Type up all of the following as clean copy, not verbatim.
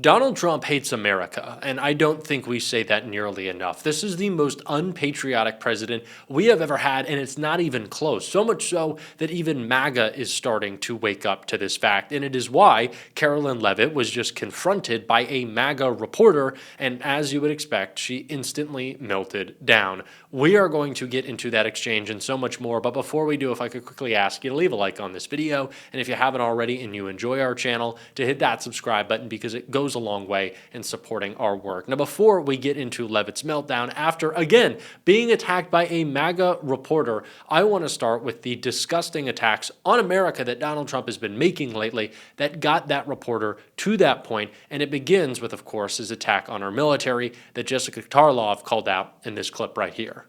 Donald Trump hates America, and I don't think we say that nearly enough. This is the most unpatriotic president we have ever had, and it's not even close. So much so that even MAGA is starting to wake up to this fact, and it is why Karoline Leavitt was just confronted by a MAGA reporter, and as you would expect, she instantly melted down. We are going to get into that exchange and so much more, but before we do, if I could quickly ask you to leave a like on this video, and if you haven't already and you enjoy our channel, to hit that subscribe button because it goes a long way in supporting our work. Now, before we get into Leavitt's meltdown, after again being attacked by a MAGA reporter, I want to start with the disgusting attacks on America that Donald Trump has been making lately that got that reporter to that point, and it begins with, of course, his attack on our military that Jessica Cocchiarella called out in this clip right here.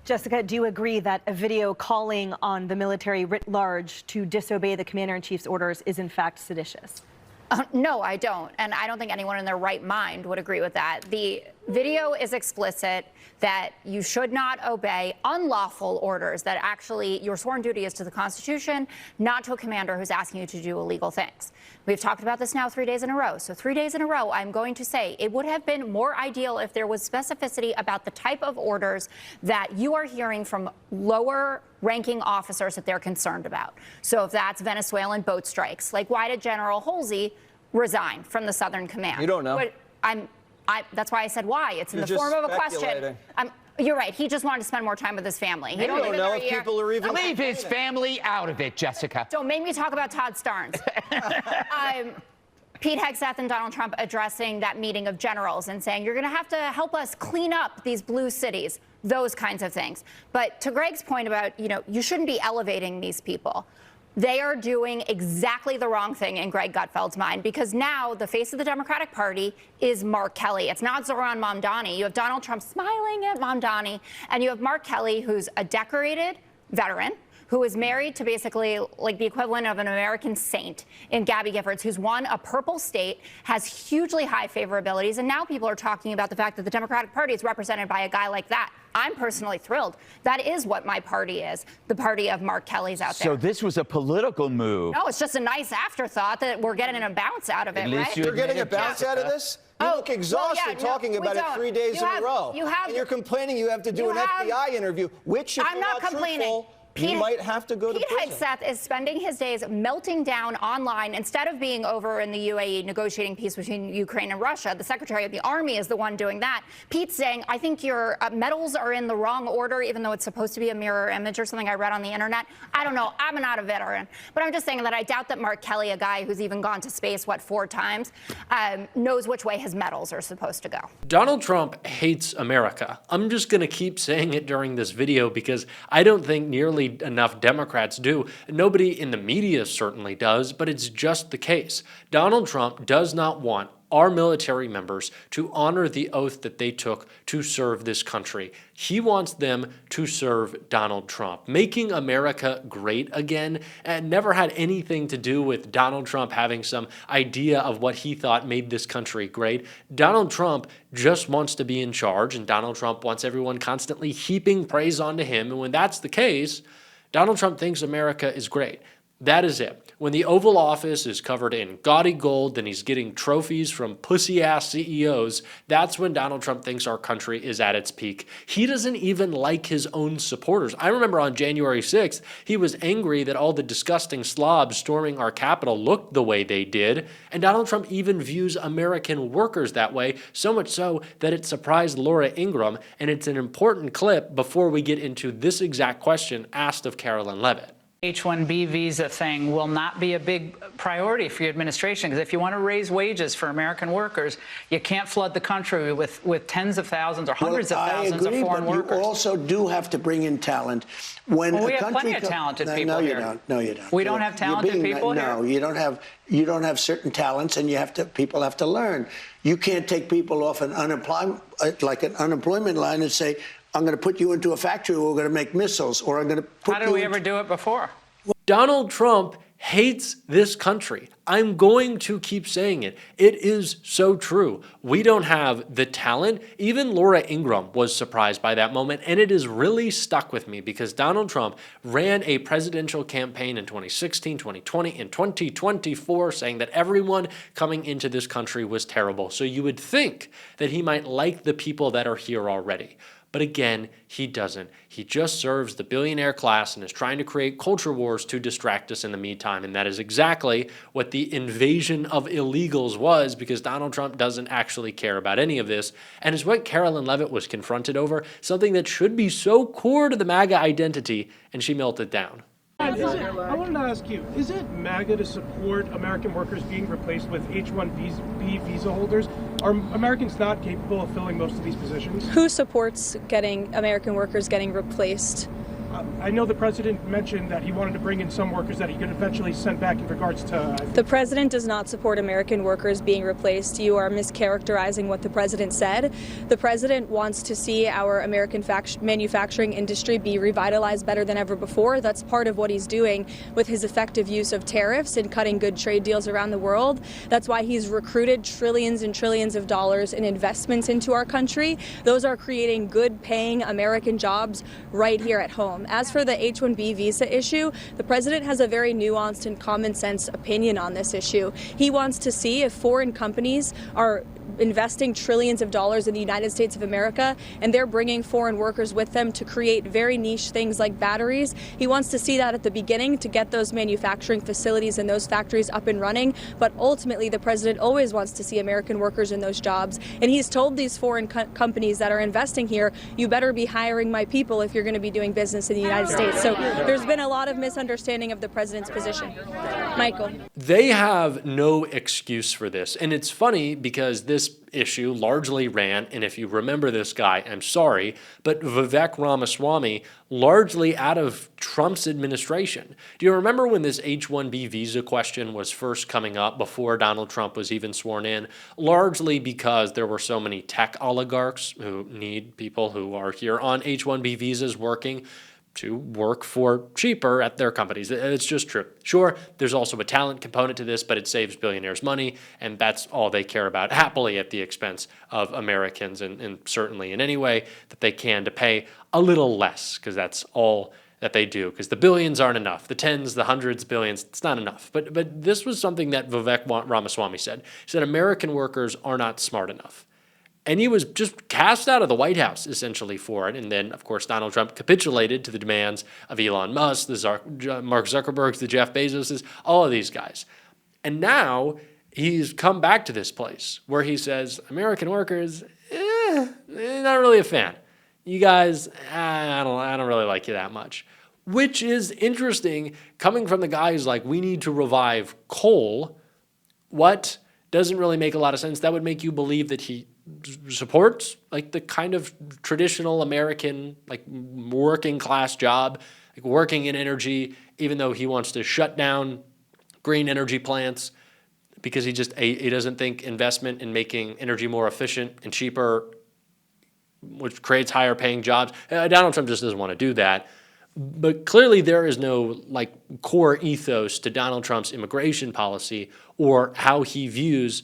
Jessica, do you agree that a video calling on the military writ large to disobey the commander-in-chief's orders is in fact seditious? No, I don't. And I don't think anyone in their right mind would agree with that. The video is explicit that you should not obey unlawful orders, that actually your sworn duty is to the Constitution, not to a commander who's asking you to do illegal things. We've talked about this now 3 days in a row. So 3 days in a row, I'm going to say it would have been more ideal if there was specificity about the type of orders that you are hearing from lower ranking officers that they're concerned about. So if that's Venezuelan boat strikes, like why did General Halsey resign from the Southern Command? You don't know. But that's why I said why. It's in the form of a question. You're right. He just wanted to spend more time with his family. You don't know if people are even... Leave his family out of it, Jessica. Don't make me talk about Todd Starnes. Pete Hegseth and Donald Trump addressing that meeting of generals and saying, you're going to have to help us clean up these blue cities, those kinds of things. But to Greg's point about, you shouldn't be elevating these people. They are doing exactly the wrong thing in Greg Gutfeld's mind, because now the face of the Democratic Party is Mark Kelly. It's not Zohran Mamdani. You have Donald Trump smiling at Mamdani, and you have Mark Kelly, who's a decorated veteran, who is married to basically like the equivalent of an American saint in Gabby Giffords, who's won a purple state, has hugely high favorabilities, and now people are talking about the fact that the Democratic Party is represented by a guy like that. I'm personally thrilled. That is what my party is, the party of Mark Kelly's out there. So this was a political move. No, it's just a nice afterthought that we're getting a bounce out of it, right? You're getting a bounce out of this? You look exhausted talking about it 3 days in a row. And you're complaining you have to do an FBI interview, which, if you're not truthful, you might have to go to prison. Pete Hegseth is spending his days melting down online instead of being over in the UAE negotiating peace between Ukraine and Russia. The Secretary of the Army is the one doing that. Pete's saying, I think your medals are in the wrong order, even though it's supposed to be a mirror image or something I read on the internet. I don't know. I'm not a veteran. But I'm just saying that I doubt that Mark Kelly, a guy who's even gone to space, 4 times, knows which way his medals are supposed to go. Donald Trump hates America. I'm just going to keep saying it during this video because I don't think nearly enough Democrats do. Nobody in the media certainly does, but it's just the case. Donald Trump does not want our military members to honor the oath that they took to serve this country. He wants them to serve Donald Trump. Making America great again never had anything to do with Donald Trump having some idea of what he thought made this country great. Donald Trump just wants to be in charge, and Donald Trump wants everyone constantly heaping praise onto him. And when that's the case, Donald Trump thinks America is great. That is it. When the Oval Office is covered in gaudy gold and he's getting trophies from pussy-ass CEOs, that's when Donald Trump thinks our country is at its peak. He doesn't even like his own supporters. I remember on January 6th, he was angry that all the disgusting slobs storming our Capitol looked the way they did, and Donald Trump even views American workers that way, so much so that it surprised Laura Ingraham, and it's an important clip before we get into this exact question asked of Karoline Leavitt. H-1B visa thing will not be a big priority for your administration, because if you want to raise wages for American workers, you can't flood the country with tens of thousands or hundreds of thousands of foreign workers. You also do have to bring in talent. When we have plenty of talented people here. No, you don't. We don't have talented people here? No, you don't have certain talents, and people have to learn. You can't take people off an unemployment line and say, I'm going to put you into a factory where we're going to make missiles, or I'm going to put How did we ever do it before? Donald Trump hates this country. I'm going to keep saying it. It is so true. We don't have the talent. Even Laura Ingraham was surprised by that moment, and it has really stuck with me because Donald Trump ran a presidential campaign in 2016, 2020, and 2024 saying that everyone coming into this country was terrible. So you would think that he might like the people that are here already. But again, he doesn't. He just serves the billionaire class and is trying to create culture wars to distract us in the meantime. And that is exactly what the invasion of illegals was, because Donald Trump doesn't actually care about any of this. And is what Karoline Leavitt was confronted over, something that should be so core to the MAGA identity, and she melted down. I wanted to ask you, is it MAGA to support American workers being replaced with H-1B visa holders? Are Americans not capable of filling most of these positions? Who supports getting American workers getting replaced? I know the president mentioned that he wanted to bring in some workers that he could eventually send back in regards to... The president does not support American workers being replaced. You are mischaracterizing what the president said. The president wants to see our American manufacturing industry be revitalized better than ever before. That's part of what he's doing with his effective use of tariffs and cutting good trade deals around the world. That's why he's recruited trillions and trillions of dollars in investments into our country. Those are creating good paying American jobs right here at home. As for the H-1B visa issue, the president has a very nuanced and common sense opinion on this issue. He wants to see if foreign companies are investing trillions of dollars in the United States of America, and they're bringing foreign workers with them to create very niche things like batteries. He wants to see that at the beginning to get those manufacturing facilities and those factories up and running, but ultimately the president always wants to see American workers in those jobs, and he's told these foreign companies that are investing here, you better be hiring my people if you're going to be doing business in the United States. So there's been a lot of misunderstanding of the president's position. Michael. They have no excuse for this, and it's funny because this issue largely ran, and if you remember this guy, I'm sorry, but Vivek Ramaswamy, largely out of Trump's administration. Do you remember when this H-1B visa question was first coming up before Donald Trump was even sworn in? Largely because there were so many tech oligarchs who need people who are here on H-1B visas working to work for cheaper at their companies. It's just true. Sure, there's also a talent component to this, but it saves billionaires money, and that's all they care about, happily at the expense of Americans, and certainly in any way that they can to pay a little less, because that's all that they do, because the billions aren't enough. The tens, the hundreds, billions, it's not enough. But this was something that Vivek Ramaswamy said. He said American workers are not smart enough. And he was just cast out of the White House, essentially, for it. And then, of course, Donald Trump capitulated to the demands of Elon Musk, the Mark Zuckerbergs, the Jeff Bezoses, all of these guys. And now he's come back to this place where he says, American workers, not really a fan. You guys, I don't really like you that much. Which is interesting, coming from the guy who's like, we need to revive coal. What doesn't really make a lot of sense. That would make you believe that he supports like the kind of traditional American like working class job, like working in energy, even though he wants to shut down green energy plants because he doesn't think investment in making energy more efficient and cheaper, which creates higher paying jobs. Donald Trump just doesn't want to do that. But clearly there is no like core ethos to Donald Trump's immigration policy or how he views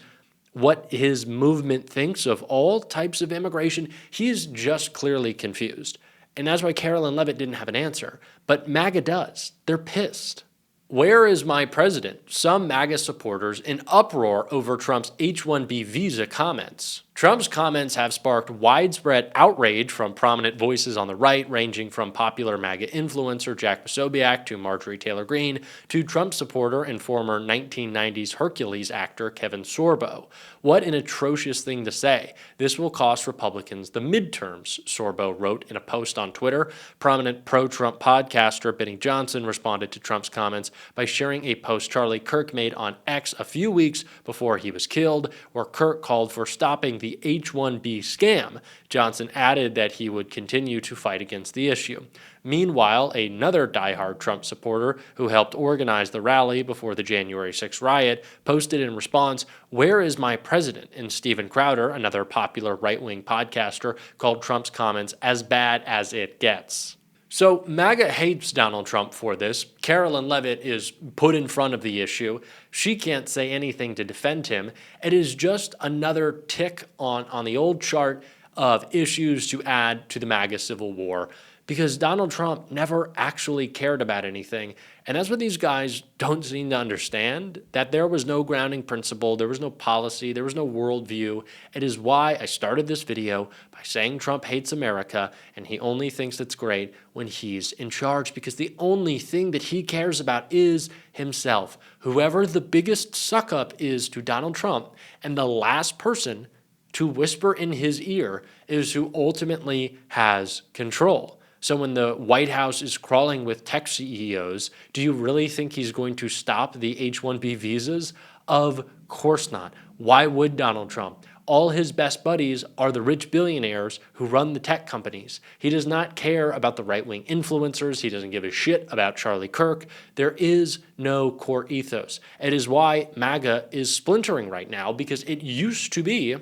what his movement thinks of all types of immigration. He's just clearly confused. And that's why Karoline Leavitt didn't have an answer. But MAGA does. They're pissed. Where is my president? Some MAGA supporters in uproar over Trump's H-1B visa comments. Trump's comments have sparked widespread outrage from prominent voices on the right, ranging from popular MAGA influencer Jack Cocchiarella to Marjorie Taylor Greene to Trump supporter and former 1990s Hercules actor Kevin Sorbo. What an atrocious thing to say. This will cost Republicans the midterms, Sorbo wrote in a post on Twitter. Prominent pro-Trump podcaster Benny Johnson responded to Trump's comments by sharing a post Charlie Kirk made on X a few weeks before he was killed, where Kirk called for stopping the H-1B scam. Johnson added that he would continue to fight against the issue. Meanwhile, another diehard Trump supporter who helped organize the rally before the January 6th riot posted in response, "Where is my president?" And Steven Crowder, another popular right-wing podcaster, called Trump's comments as bad as it gets. So MAGA hates Donald Trump for this. Karoline Leavitt is put in front of the issue. She can't say anything to defend him. It is just another tick on the old chart of issues to add to the MAGA civil war, because Donald Trump never actually cared about anything. And that's what these guys don't seem to understand, that there was no grounding principle, there was no policy, there was no worldview. It is why I started this video by saying Trump hates America and he only thinks it's great when he's in charge, because the only thing that he cares about is himself. Whoever the biggest suck-up is to Donald Trump, and the last person to whisper in his ear, is who ultimately has control. So when the White House is crawling with tech CEOs, do you really think he's going to stop the H-1B visas? Of course not. Why would Donald Trump? All his best buddies are the rich billionaires who run the tech companies. He does not care about the right-wing influencers. He doesn't give a shit about Charlie Kirk. There is no core ethos. It is why MAGA is splintering right now, because it used to be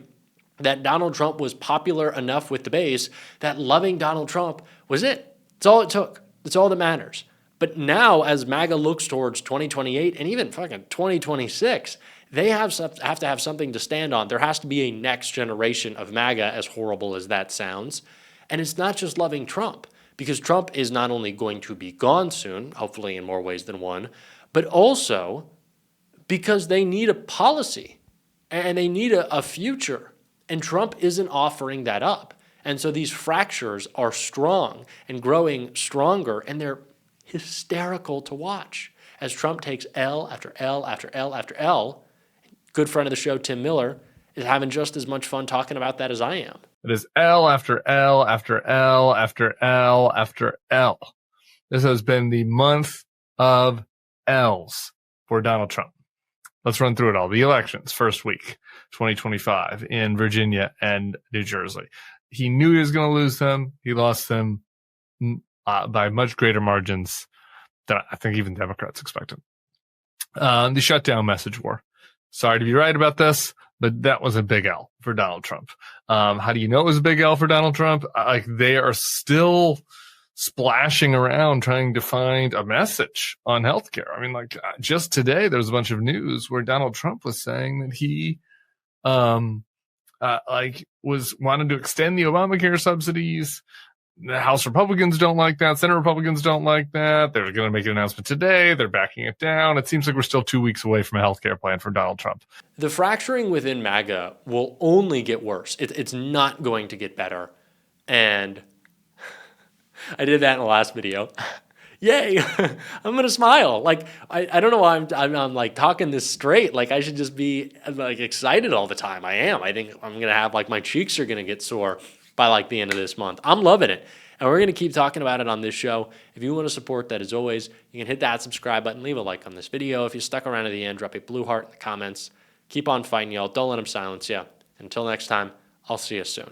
that Donald Trump was popular enough with the base that loving Donald Trump was it. It's all it took. It's all that matters. But now, as MAGA looks towards 2028 and even fucking 2026, they have to have something to stand on. There has to be a next generation of MAGA, as horrible as that sounds. And it's not just loving Trump, because Trump is not only going to be gone soon, hopefully in more ways than one, but also because they need a policy and they need a future. And Trump isn't offering that up. And so these fractures are strong and growing stronger, and they're hysterical to watch as Trump takes L after L after L after L. Good friend of the show, Tim Miller, is having just as much fun talking about that as I am. It is L after L after L after L after L. This has been the month of L's for Donald Trump. Let's run through it all. The elections, first week, 2025 in Virginia and New Jersey. He knew he was going to lose them. He lost them by much greater margins than I think even Democrats expected. The shutdown message war. Sorry to be right about this, but that was a big L for Donald Trump. How do you know it was a big L for Donald Trump? They are still splashing around trying to find a message on healthcare. I mean, just today, there was a bunch of news where Donald Trump was saying that he, was wanting to extend the Obamacare subsidies. The House Republicans don't like that. Senate Republicans don't like that. They're going to make an announcement today. They're backing it down. It seems like we're still 2 weeks away from a healthcare plan for Donald Trump. The fracturing within MAGA will only get worse. It's not going to get better. And I did that in the last video. Yay! I'm gonna smile. I don't know why I'm like talking this straight. I should just be excited all the time. I am. I think I'm gonna have my cheeks are gonna get sore by the end of this month. I'm loving it, and we're gonna keep talking about it on this show. If you want to support that, as always, you can hit that subscribe button, leave a like on this video. If you stuck around to the end, drop a blue heart in the comments. Keep on fighting, y'all. Don't let them silence you. Until next time, I'll see you soon.